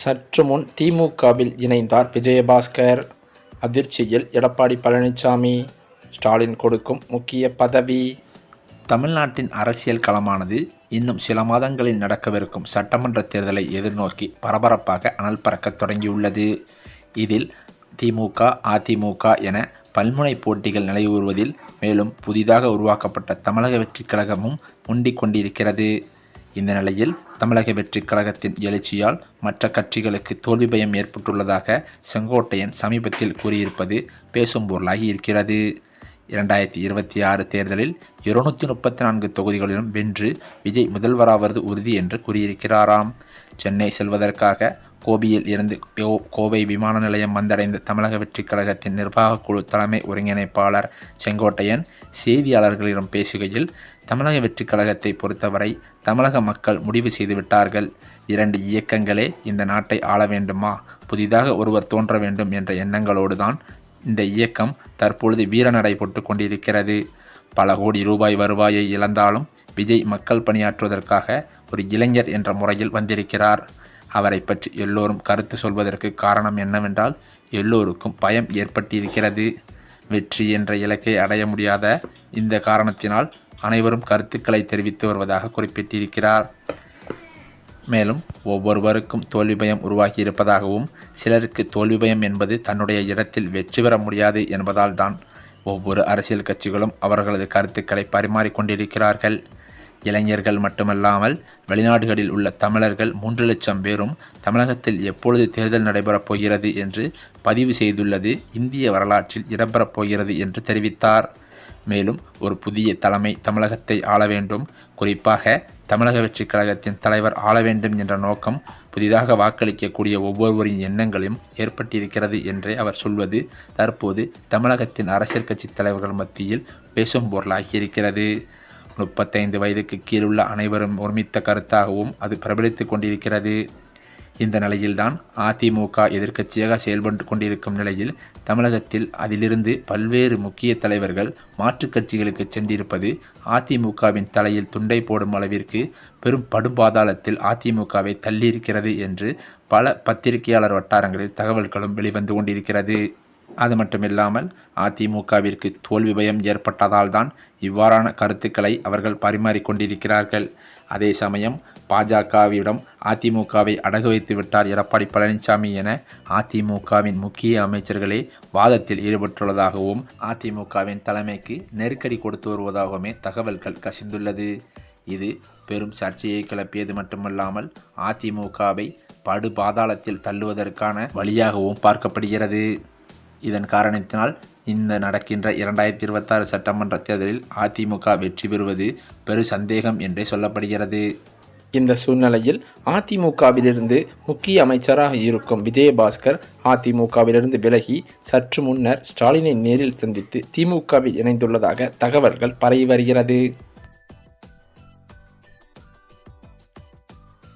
சற்று முன் திமுகவில் இணைந்தார் விஜயபாஸ்கர். அதிர்ச்சியில் எடப்பாடி பழனிசாமி. ஸ்டாலின் கொடுக்கும் முக்கிய பதவி. தமிழ்நாட்டின் அரசியல் களமானது இன்னும் சில மாதங்களில் நடக்கவிருக்கும் சட்டமன்ற தேர்தலை எதிர்நோக்கி பரபரப்பாக அனல் பறக்கத் தொடங்கியுள்ளது. இதில் திமுக, அதிமுக என பல்முனை போட்டிகள் நிலையூறுவதில் மேலும் புதிதாக உருவாக்கப்பட்ட தமிழக வெற்றிக் கழகமும் முண்டிக் கொண்டிருக்கிறது. இந்த நிலையில் தமிழக வெற்றிக் கழகத்தின் எழுச்சியால் மற்ற கட்சிகளுக்கு தோல்வி பயம் ஏற்பட்டுள்ளதாக செங்கோட்டையன் சமீபத்தில் கூறியிருப்பது பேசும் பொருளாகி இருக்கிறது. 2026 தேர்தலில் 234 தொகுதிகளிலும் வென்று விஜய் முதல்வராவது உறுதி என்று கூறியிருக்கிறாராம். சென்னை செல்வதற்காக கோபியில் இருந்து கோவை விமான நிலையம் வந்தடைந்த தமிழக வெற்றிக் கழகத்தின் நிர்வாக குழு தலைமை ஒருங்கிணைப்பாளர் செங்கோட்டையன் செய்தியாளர்களிடம் பேசுகையில், தமிழக வெற்றிக் கழகத்தை பொறுத்தவரை தமிழக மக்கள் முடிவு செய்துவிட்டார்கள். 2 இயக்கங்களே இந்த நாட்டை ஆள வேண்டுமா, புதிதாக ஒருவர் தோன்ற வேண்டும் என்ற எண்ணங்களோடு தான் இந்த இயக்கம் தற்பொழுது வீரநடை போட்டு கொண்டிருக்கிறது. பல கோடி ரூபாய் வருவாயை இழந்தாலும் விஜய் மக்கள் பணியாற்றுவதற்காக ஒரு இளைஞர் என்ற முறையில் வந்திருக்கிறார். அவரை பற்றி எல்லோரும் கருத்து சொல்வதற்கு காரணம் என்னவென்றால், எல்லோருக்கும் பயம் ஏற்பட்டிருக்கிறது. வெற்றி என்ற இலக்கை அடைய முடியாத இந்த காரணத்தினால் அனைவரும் கருத்துக்களை தெரிவித்து வருவதாக குறிப்பிட்டிருக்கிறார். மேலும் ஒவ்வொருவருக்கும் தோல்வி பயம் உருவாகி இருப்பதாகவும், சிலருக்கு தோல்வி பயம் என்பது தன்னுடைய இடத்தில் வெற்றி பெற முடியாது என்பதால் தான் ஒவ்வொரு அரசியல் கட்சிகளும் அவர்களது கருத்துக்களை பரிமாறிக்கொண்டிருக்கிறார்கள். இளைஞர்கள் மட்டுமல்லாமல் வெளிநாடுகளில் உள்ள தமிழர்கள் 3 லட்சம் பேரும் தமிழகத்தில் எப்பொழுது தேர்தல் நடைபெறப் போகிறது என்று பதிவு செய்துள்ளது இந்திய வரலாற்றில் இடம்பெறப் போகிறது என்று தெரிவித்தார். மேலும் ஒரு புதிய தலைமை தமிழகத்தை ஆள வேண்டும், குறிப்பாக தமிழக வெற்றிக் கழகத்தின் தலைவர் ஆள வேண்டும் என்ற நோக்கம் புதிதாக வாக்களிக்கக்கூடிய ஒவ்வொருவரின் எண்ணங்களையும் ஏற்பட்டிருக்கிறது என்றே அவர் சொல்வது தற்போது தமிழகத்தின் அரசியல் கட்சி தலைவர்கள் மத்தியில் பேசும் பொருளாகியிருக்கிறது. 35 வயதுக்கு கீழுள்ள அனைவரும் ஒருமித்த கருத்தாகவும் அது பிரபலித்து கொண்டிருக்கிறது. இந்த நிலையில்தான் அதிமுக எதிர்க்கட்சியாக செயல்பட்டு கொண்டிருக்கும் நிலையில் தமிழகத்தில் அதிலிருந்து பல்வேறு முக்கிய தலைவர்கள் மாற்றுக் கட்சிகளுக்கு சென்றிருப்பது அதிமுகவின் தலையில் துண்டை போடும் அளவிற்கு பெரும் படுபாதாளத்தில் அதிமுகவை தள்ளியிருக்கிறது என்று பல பத்திரிகையாளர் வட்டாரங்களில் தகவல்களும் வெளிவந்து கொண்டிருக்கிறது. அது மட்டுமில்லாமல் அதிமுகவிற்கு தோல்வி பயம் ஏற்பட்டதால் தான் இவ்வாறான கருத்துக்களை அவர்கள் பரிமாறிக்கொண்டிருக்கிறார்கள். அதே சமயம் பாஜகவிடம் அதிமுகவை அடகு வைத்து விட்டார் எடப்பாடி பழனிசாமி என அதிமுகவின் முக்கிய அமைச்சர்களே வாதத்தில் ஈடுபட்டுள்ளதாகவும், அதிமுகவின் தலைமைக்கு நெருக்கடி கொடுத்து வருவதாகவுமே தகவல்கள் கசிந்துள்ளது. இது பெரும் சர்ச்சையை கிளப்பியது மட்டுமல்லாமல் அதிமுகவை படு பாதாளத்தில் தள்ளுவதற்கான வழியாகவும் பார்க்கப்படுகிறது. இதன் காரணத்தினால் இந்த நடக்கின்ற 2026 சட்டமன்ற தேர்தலில் அதிமுக வெற்றி பெறுவது பெரு சந்தேகம் என்றே சொல்லப்படுகிறது. இந்த சூழ்நிலையில் அதிமுகவிலிருந்து முக்கிய அமைச்சராக இருக்கும் விஜயபாஸ்கர் அதிமுகவிலிருந்து விலகி சற்று முன்னர் ஸ்டாலினை நேரில் சந்தித்து திமுகவில் இணைந்துள்ளதாக தகவல்கள் பரவி வருகிறது.